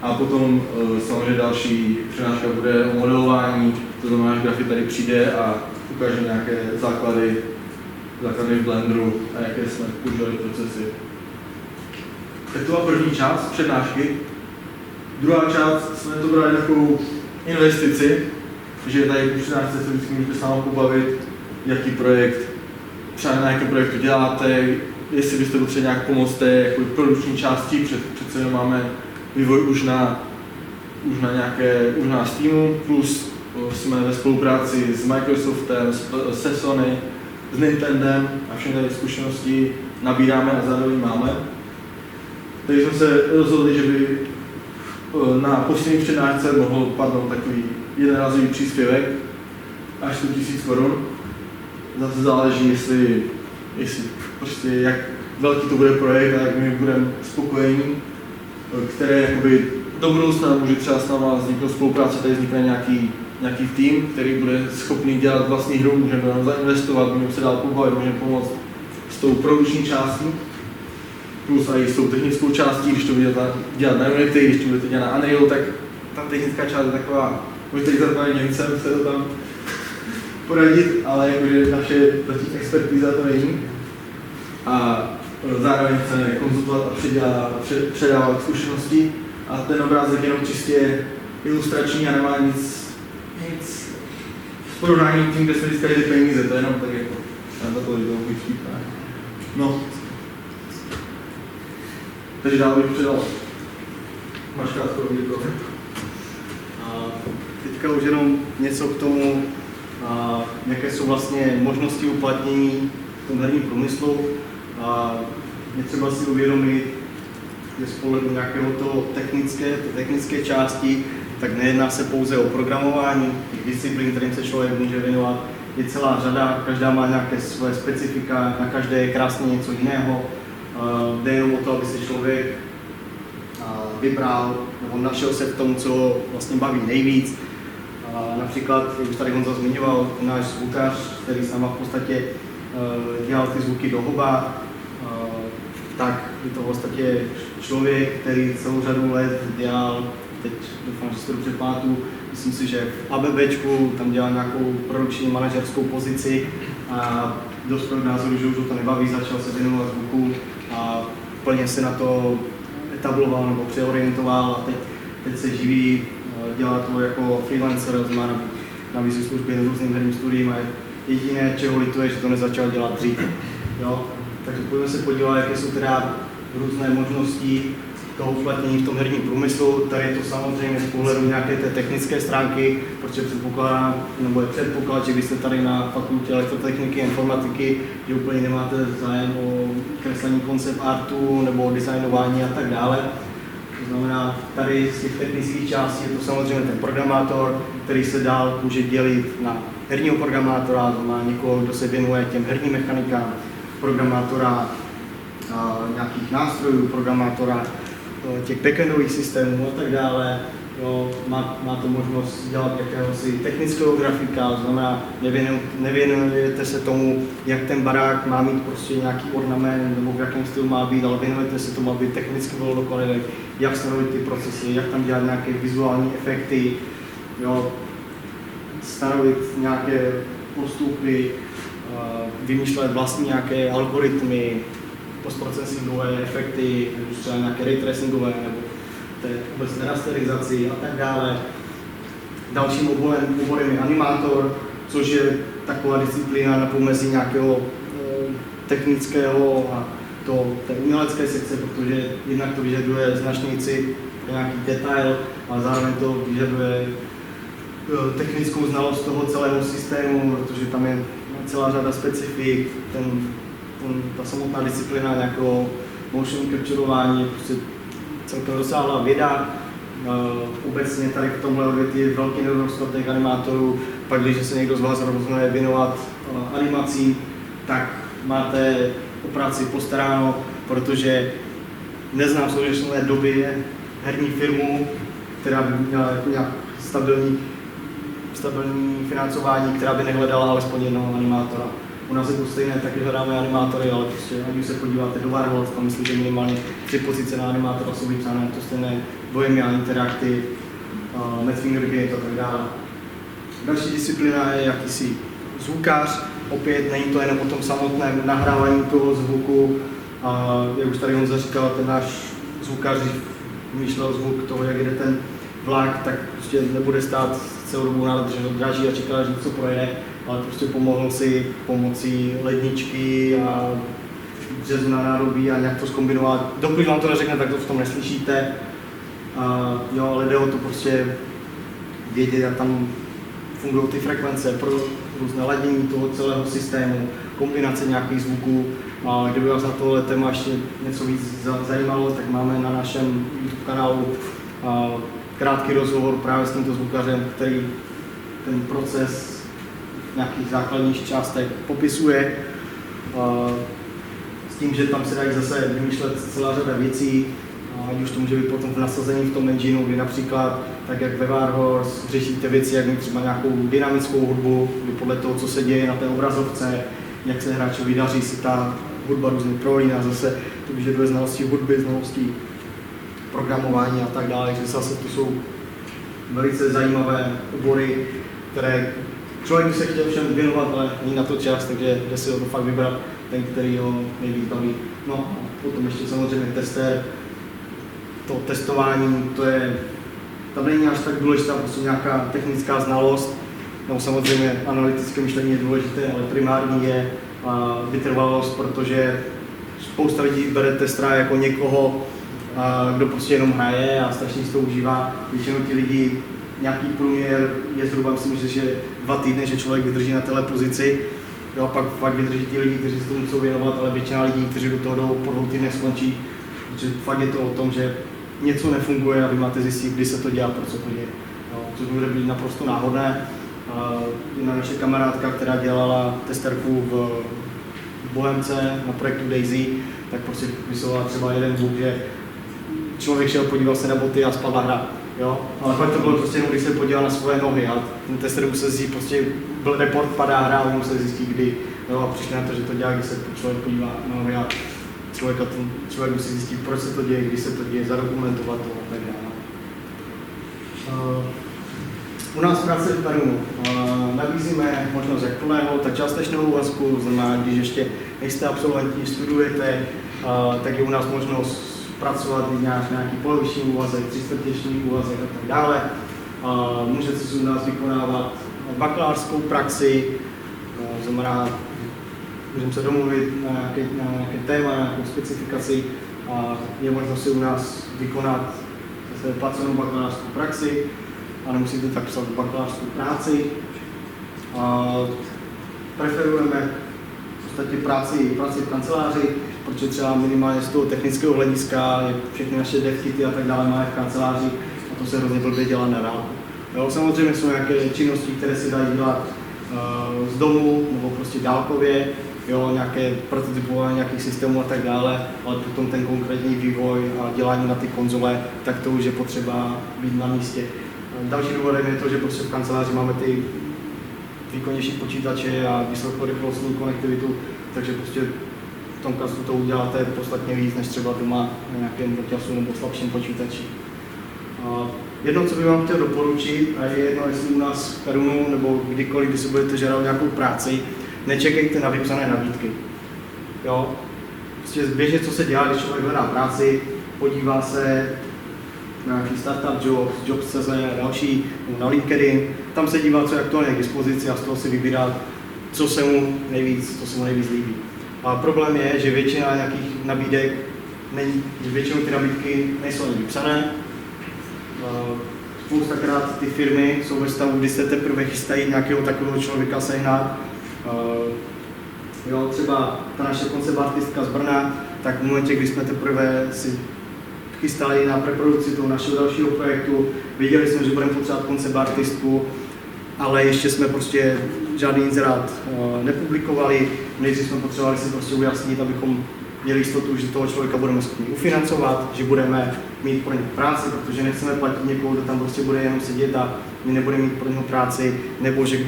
A potom samozřejmě další přednáška bude o modelování, to znamená, že grafik tady přijde a ukáže nějaké základy v Blenderu a jaké jsme používali procesy. Tak to byla první část přednášky. Druhá část jsme to brali takovou investici, že tady po přednášce se vždycky můžete s námi pobavit, jaký projekt, třeba na jakém projektu děláte, jestli byste potřebovali nějak pomoct té jako produkční části, přece máme vývoj už na Steamu, plus jsme ve spolupráci s Microsoftem, se Sony, s Nintendem a všechny tady zkušenosti nabíráme a zároveň máme. Takže jsme se rozhodli, že by na poslední přednášce mohl padnout takový jednorázový příspěvek až 100 000 korun. Zase záleží, jestli prostě jak velký to bude projekt a jak my budeme spokojení, které jakoby do budoucna může třeba s náma vzniknout spolupráce, tady vznikne nějaký tým, který bude schopný dělat vlastní hru, můžeme zainvestovat, můžeme se dál pobavit, můžeme pomoct s tou produkční částí, plus i s tou technickou částí, když to budete dělat na Unity, když to budete dělat na Unreal, tak ta technická část je taková, můžete jít za Němcem, se to tam poradit, ale jakože naše zatím expertíza to není. A zároveň chceme konzultovat a předávat zkušenosti. A ten obrázek je jenom čistě ilustrační a nemá nic v porovnání tím, kde jsme získali ty peníze, to je jenom tak jako za to můj vtip. No. Takže dál bych předal. Máš krátkou video. Teďka už jenom něco k tomu, jaké jsou vlastně možnosti uplatnění v tom herním průmyslu. Je třeba si uvědomit, že z pohledu nějakého toho technické části, tak nejedná se pouze o programování, těch disciplín, kterým se člověk může věnovat. Je celá řada, každá má nějaké své specifika, na každé je krásně něco jiného. Jde jenom o to, aby se člověk vybral nebo našel se v tom, co vlastně baví nejvíc. Například, jak už tady Honza zmiňoval, náš zvukař, který sama v podstatě dělal ty zvuky do hoba, tak je to v podstatě člověk, který celou řadu let dělal, teď doufám, že si to dobře pamatuju, myslím si, že v ABBčku tam dělal nějakou produkční manažerskou pozici a dospěl k názoru, že už to nebaví, začal se věnovat zvuku a plně se na to etabloval nebo přeorientoval a teď se živí, dělá to jako freelancer, má nabízí služby různým herním studiím a jediné, čeho lituje, že to nezačal dělat dřív. Jo? Takže pojďme se podívat, jaké jsou teda různé možnosti toho uplatnění v tom herním průmyslu. Tady je to samozřejmě z pohledu nějaké té technické stránky, protože předpokládám, nebo je předpoklad, že vy jste tady na fakultě elektrotechniky a informatiky, že úplně nemáte zájem o kreslení koncept artu nebo designování a tak dále. To znamená, tady z těch technických částí je to samozřejmě ten programátor, který se dál může dělit na herního programátora, to má někoho, kdo se věnuje těm herním mechanikám, programátora nějakých nástrojů, programátora těch backendových systémů a tak dále. Jo, má to možnost dělat jakéhosi technického grafika, to znamená, nevěnujete se tomu, jak ten barák má mít prostě nějaký ornament nebo v jakém stylu má být, ale věnujete se tomu, aby technicky bylo dokonalé, jak stanovit ty procesy, jak tam dělat nějaké vizuální efekty, jo, stanovit nějaké postupy, vymýšlet vlastní nějaké algoritmy, postprocesingové efekty, třeba nějaké ray tracingové nebo obecné rasterizaci a tak dále. Dalším oborem je animátor, což je taková disciplína na pomezí nějakého technického a té umělecké sekce, protože jednak to vyžaduje značný cit, nějaký detail, ale zároveň to vyžaduje technickou znalost toho celého systému, protože tam je celá řada specifik, ta samotná disciplína nějakého motion capturování, prostě celkem dosáhlá věda. Obecně tady v tomhle odvětví je velký nedostatek animátorů, pak když se někdo z vás rozhodne věnovat animacím, tak máte o práci postaráno, protože neznám v současné době herní firmu, která by měla jako nějak stabilní financování, která by nehledala alespoň jednoho animátora. U nás je to stejné, taky hledáme animátory, ale prostě, když se podíváte do Warhol, tam myslím, že minimálně 3 pozice na animátora jsou vypsané, to stejné Bohemia Interactive, Mad Finger Games a tak dále. Další disciplína je jakýsi zvukař, opět není to jenom o tom samotném nahrávání toho zvuku, jak už tady Honza říkal, ten náš zvukař vymýšlel zvuk toho, jak jde ten vlak, tak prostě nebude stát celou dobu na draží a čekat, že něco projede, ale prostě pomohl si pomocí ledničky a březu na nádobí a nějak to zkombinovat. Dokud vám to neřekne, tak to v tom neslyšíte. Jo, ale jde o to prostě vědět, jak tam fungují ty frekvence pro různé ladění toho celého systému, kombinace nějakých zvuků. A kdyby vás na tohle téma ještě něco víc zajímalo, tak máme na našem YouTube kanálu krátký rozhovor právě s tímto zvukařem, který ten proces nějakých základních částek popisuje. S tím, že tam se dají zase vymýšlet celá řada věcí, ať už to může být potom v nasazení v tom engineu, kdy například, tak jak ve Warhorse, řešíte věci, jak mít třeba nějakou dynamickou hudbu, kdy podle toho, co se děje na té obrazovce, jak se hráčovi daří, si ta hudba různě prolíná, zase to vyžaduje znalosti hudby, znalosti programování a tak dále, takže zase to jsou velice zajímavé obory, které člověk by se chtěl všem věnovat, ale není na to čas, takže jde si o to fakt vybrat ten, který ho nejvíc baví. No a potom ještě samozřejmě tester, to testování, to je, tam není až tak důležitá prostě nějaká technická znalost, no samozřejmě analytické myšlení je důležité, ale primární je vytrvalost, protože spousta lidí bere testera jako někoho, kdo prostě jenom hraje a strašně si to užívá. Většinou ti lidi, nějaký průměr je zhruba, myslím, že 2 týdny, že člověk vydrží na téhle pozici. Jo, pak vydrží ti lidi, kteří se tomu musou věnovat, ale většina lidí, kteří do toho jdou, po 2 týdnech skončí. Protože fakt je to o tom, že něco nefunguje a vy máte zjistit, kdy se to dělá, proč se to děje. Což bude být naprosto náhodné. Jedna naše kamarádka, která dělala testerku v Bohemce na projektu Daisy, tak prostě vysovala třeba jeden bug, že člověk šel, podíval se na boty a spadla hra. Jo? Ale pak to bylo prostě jenom, když se podíval na svoje nohy a ten tester musel zjistit, prostě byl report, padá hra a musel zjistit, kdy. Jo? A přišli na to, že to dělá, když se člověk podívá na nohy a člověk musí zjistit, proč se to děje, když se to děje, zadokumentovat to a tak dále. U nás v práci v Perunu nabízíme možnost jak plného, tak částečného úvazku, znamená, když ještě nejste absolventi, studujete, tak je u nás možnost pracovat i nějaký poloviční úvazek, 3/4 úvazek a tak dále. Můžete si u nás vykonávat bakalářskou praxi, znamená, můžeme se domluvit na nějaké téma, na nějakou specifikaci a je možnost si u nás vykonat zase placenou bakalářskou praxi a nemusíte tak psat bakalářskou práci. Preferujeme v podstatě práci v kanceláři, protože třeba minimálně z toho technického hlediska všechny naše devkity a tak dále máme v kanceláři a to se hrozně blbě dělá na dálku. Jo, samozřejmě jsou nějaké činnosti, které se dají dělat z domu nebo prostě dálkově, jo, nějaké prototypování nějakých systémů a tak dále, ale potom ten konkrétní vývoj a dělání na ty konzole, tak to už je potřeba být na místě. Další důvodem je to, že prostě v kanceláři máme ty výkonnější počítače a vysokorychlostní konektivitu, takže prostě v tom kastu to uděláte podstatně víc, než třeba doma na nějakém doťasu nebo slabším počítači. Jedno, co bych vám chtěl doporučit, a je jedno, jestli u nás v Perunu nebo kdykoliv, když si budete žádat nějakou práci, nečekejte na vypsané nabídky. Jo? Prostě běžně, co se dělá, když člověk hledá práci, podívá se na nějaký startup jobs, jobs.cz a další, na LinkedIn, tam se dívá, co je aktuálně k dispozici a z toho si vybírá, co se mu nejvíc líbí. A problém je, že většina nějakých nabídek většinou ty nabídky nejsou ani vypsané. Spoustakrát ty firmy jsou ve stavu, kdy se teprve chystají nějakého takového člověka sehnat. Jo, třeba ta naše konceptartistka z Brna, tak v momentě, kdy jsme teprve si chystali na preprodukci toho našeho dalšího projektu, věděli jsme, že budeme potřebovat konceptartistku, ale ještě jsme prostě žádný inzerát nepublikovali. Nejdřív jsme potřebovali si prostě ujasnit, abychom měli jistotu, že toho člověka budeme schopni ufinancovat, že budeme mít pro něj práci, protože nechceme platit někoho, kdo tam prostě bude jenom sedět a my nebudeme mít pro něho práci, nebo že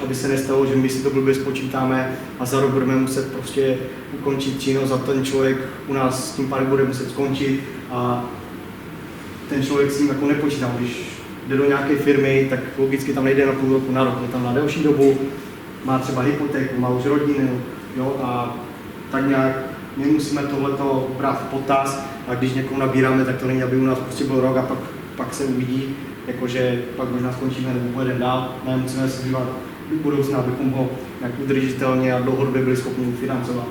aby se nestalo, že my si to blbě spočítáme a za rok budeme muset prostě ukončit činnost a ten člověk u nás s tím pádem bude muset skončit a ten člověk s ním jako nepočítá. Když jde do nějaké firmy, tak logicky tam nejde na půl roku, na rok, je tam na delší dobu, má třeba hypotéku, má už rodinu, jo, a tak nějak my musíme tohleto brát v potaz a když někoho nabíráme, tak to není, aby u nás prostě byl rok a pak se uvidí, jakože pak možná skončíme nebo pojedeme dál, ne, musíme se dívat do budoucna, abychom ho nějak udržitelně a dlouhodobě byli schopni financovat.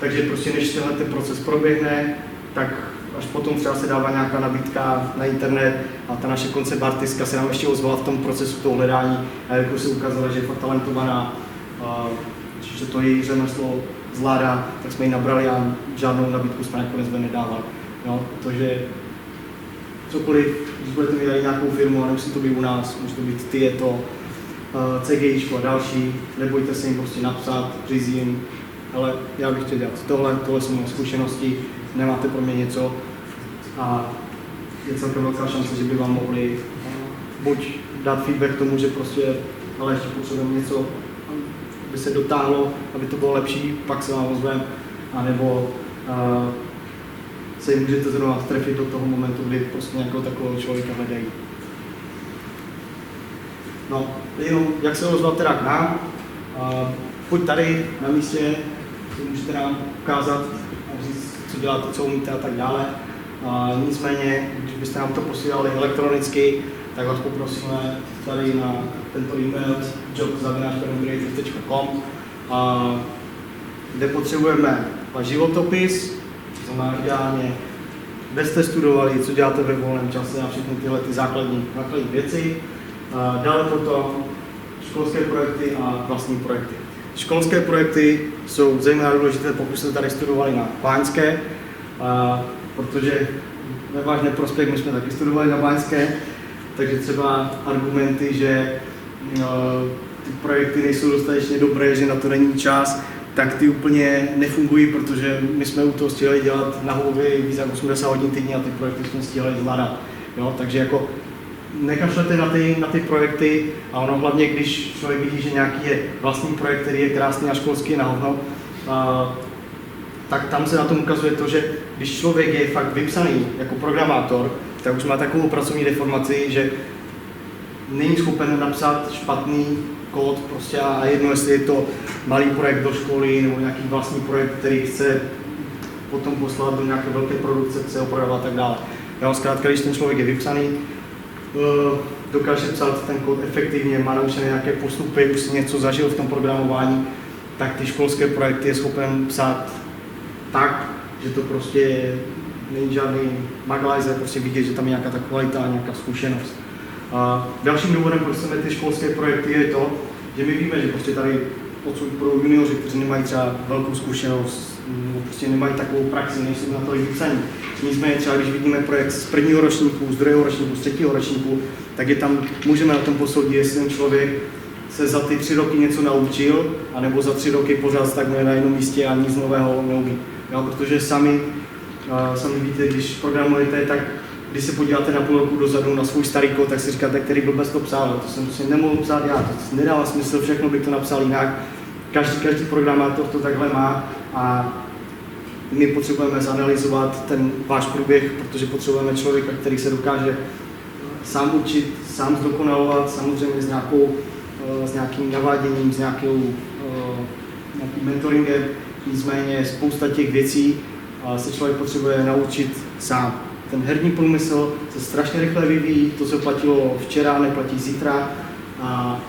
Takže prostě než tenhle proces proběhne, tak až potom třeba se dává nějaká nabídka na internet a ta naše konceptartistka se nám ještě ozvala v tom procesu toho hledání a jako se ukázala, že je fakt talentovaná, že to její řemeslo zvládá, tak jsme ji nabrali a žádnou nabídku jsme nakonec nedávali. No, protože cokoliv, když budete mít tady nějakou firmu, a nemusí to být u nás, může to být Tieto, CGIčko a další, nebojte se jim prostě napsat, říct jim, ale já bych chtěl dělat tohle jsou moje zkušenosti, nemáte pro mě něco a je celkem velká šance, že by vám mohli buď dát feedback tomu, že prostě, ale ještě potřebujeme něco, aby se dotáhlo, aby to bylo lepší, pak se vám ozvem, anebo se jim můžete zrovna trefit do toho momentu, kdy prostě nějakého takového člověka hledají. No, jenom jak se ozvat teda k nám, buď tady na místě, si můžete nám ukázat a říct, co děláte, co umíte a tak dále. Nicméně, když byste nám to posílali elektronicky, tak vás poprosíme tady na tento e-mail job@penocreative.com, kde potřebujeme váš životopis, to znamená ideálně, kde jste studovali, co děláte ve volném čase a všechny tyhle ty základní věci. Dále potom školské projekty a vlastní projekty. Školské projekty jsou zejména důležité, pokud jste tady studovali na Báňské, protože ve váš neprospěch my jsme taky studovali na Báňské, takže třeba argumenty, že ty projekty nejsou dostatečně dobré, že na to není čas, tak ty úplně nefungují, protože my jsme u toho stihli dělat na hlavě víc jak 80 hodin týdně a ty projekty jsme stihli zvládat. Jo? Takže jako nekašlete na ty projekty a ono hlavně, když člověk vidí, že nějaký je vlastní projekt, který je krásný a školský na hovno, tak tam se na tom ukazuje to, že když člověk je fakt vypsaný jako programátor, tak už má takovou pracovní deformaci, že není schopen napsat špatný kód prostě a jedno, jestli je to malý projekt do školy nebo nějaký vlastní projekt, který chce potom poslat do nějaké velké produkce, chce ho prodávat a tak dále. Jo, zkrátka, když ten člověk je vypsaný, dokáže psát ten kód efektivně, má naučené nějaké postupy, už si něco zažil v tom programování, tak ty školské projekty je schopen psát tak, že to prostě není žádný maglajzer, prostě vidět, že tam je nějaká ta kvalita a nějaká zkušenost. Dalším důvodem, proč chceme ty školské projekty, je to, že my víme, že prostě tady odsud pro junioři, kteří nemají třeba velkou zkušenost, prostě nemají takovou praxi, nejsou na to vypsaní. Nicméně třeba když vidíme projekt z prvního ročníku, z druhého ročníku, z třetího ročníku, tak je tam, můžeme na tom posoudit, jestli ten člověk se za ty 3 roky něco naučil, anebo za 3 roky pořád stagnuje na jednom místě a nic nového neumí. Jo, protože sami víte, když programujete, tak když se podíváte na půl roku dozadu na svůj starý kód, tak si říkáte, který blbec to psal, to jsem prostě nemohl psát já, to nedává smysl, všechno bych to napsal jinak. Každý programátor to takhle má a my potřebujeme zanalyzovat ten váš průběh, protože potřebujeme člověka, který se dokáže sám učit, sám zdokonalovat, samozřejmě s nějakým naváděním, s nějakým mentoringem, nicméně spousta těch věcí se člověk potřebuje naučit sám. Ten herní průmysl se strašně rychle vyvíjí, to, co platilo včera, neplatí zítra a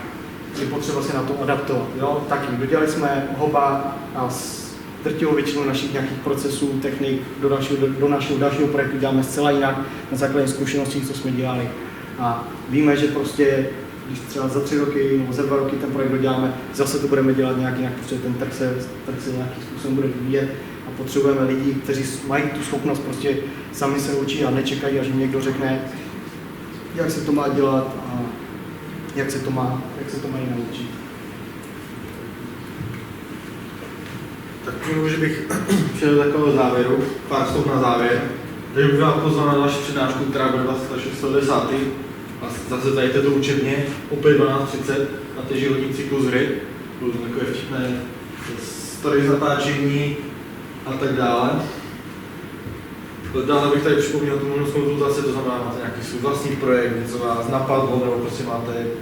je potřeba se na to adaptovat. Jo? Taky dodělali jsme hoba a drtivou většinu našich nějakých procesů, technik do našeho dalšího projektu děláme zcela jinak na základě zkušeností, co jsme dělali. A víme, že prostě, když třeba za 3 roky nebo za 2 roky ten projekt doděláme, zase to budeme dělat nějak jinak, protože ten trh se nějakým způsobem bude vyvíjet a potřebujeme lidi, kteří mají tu schopnost prostě sami se učí a nečekají, až jim někdo řekne, jak se to má dělat a jak se to mají naučit. Tak už bych přijel do takového závěru, pár slov na závěr. Takže bych vám pozval na další přednášku, která bude 26.10. A zase tady této učebně, opět 12.30 na té životní cyklus hry. Budou takové vtipné story z natáčení a tak dále. Dále bych tady připomněl tu možnost konzultace, to znamená, máte nějaký svůj vlastní projekt, něco vás napadlo, nebo prostě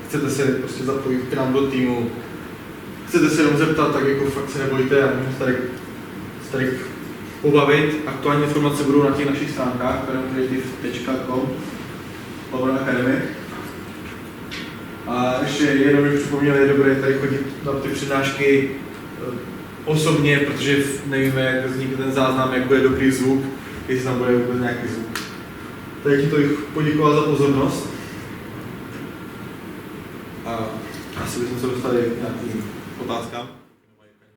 chcete se prostě zapojit k nám do týmu, chcete se jenom zeptat, tak jako fakt se nebojte a můžete tady pobavit. Aktuální informace budou na těch našich stránkách, penocreative.com/academy. A ještě jenom bych připomněl, je dobré tady chodit na ty přednášky osobně, protože nevíme, jak vznikne ten záznam, jak bude dobrý zvuk, jestli tam bude vůbec nějaký zvuk. Tak ti to poděkoval za pozornost. A asi bychom se dostali k nějakým otázkám.